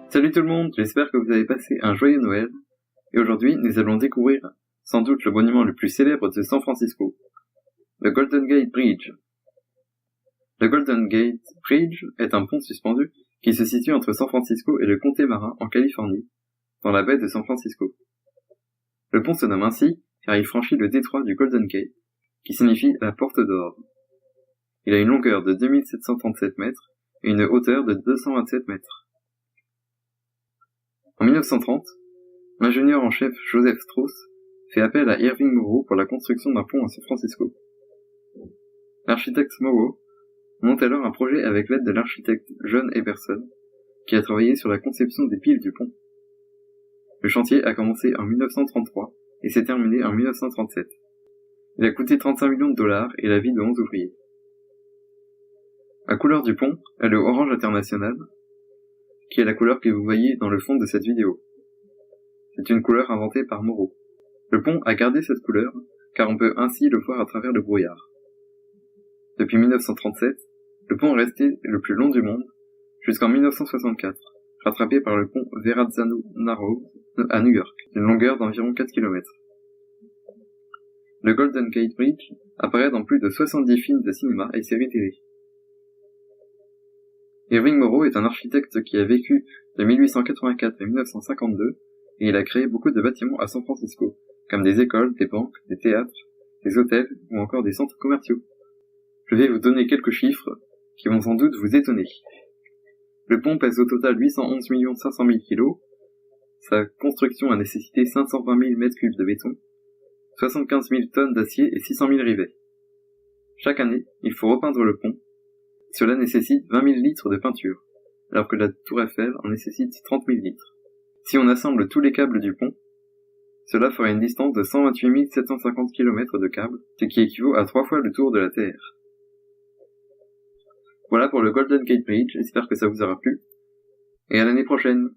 Salut tout le monde, j'espère que vous avez passé un joyeux Noël. Et aujourd'hui, nous allons découvrir sans doute le monument le plus célèbre de San Francisco, le Golden Gate Bridge. Le Golden Gate Bridge est un pont suspendu qui se situe entre San Francisco et le comté marin en Californie, dans la baie de San Francisco. Le pont se nomme ainsi car il franchit le détroit du Golden Gate, qui signifie la porte d'or. Il a une longueur de 2737 mètres et une hauteur de 227 mètres. En 1930, l'ingénieur en chef Joseph Strauss fait appel à Irving Morrow pour la construction d'un pont à San Francisco. L'architecte Morrow monte alors un projet avec l'aide de l'architecte John Eberson, qui a travaillé sur la conception des piles du pont. Le chantier a commencé en 1933 et s'est terminé en 1937. Il a coûté 35 millions de dollars et la vie de 11 ouvriers. La couleur du pont est le orange international, qui est la couleur que vous voyez dans le fond de cette vidéo. C'est une couleur inventée par Morrow. Le pont a gardé cette couleur, car on peut ainsi le voir à travers le brouillard. Depuis 1937, le pont est resté le plus long du monde, jusqu'en 1964, rattrapé par le pont Verrazzano Narrows à New York, d'une longueur d'environ 4 km. Le Golden Gate Bridge apparaît dans plus de 70 films de cinéma et séries télé. Irving Morrow est un architecte qui a vécu de 1884 à 1952 et il a créé beaucoup de bâtiments à San Francisco, comme des écoles, des banques, des théâtres, des hôtels ou encore des centres commerciaux. Je vais vous donner quelques chiffres qui vont sans doute vous étonner. Le pont pèse au total 811 500 000 kg, sa construction a nécessité 520 000 m3 de béton, 75 000 tonnes d'acier et 600 000 rivets. Chaque année, il faut repeindre le pont. Cela nécessite 20 000 litres de peinture, alors que la tour Eiffel en nécessite 30 000 litres. Si on assemble tous les câbles du pont, cela ferait une distance de 128 750 km de câbles, ce qui équivaut à 3 fois le tour de la Terre. Voilà pour le Golden Gate Bridge, j'espère que ça vous aura plu, et à l'année prochaine.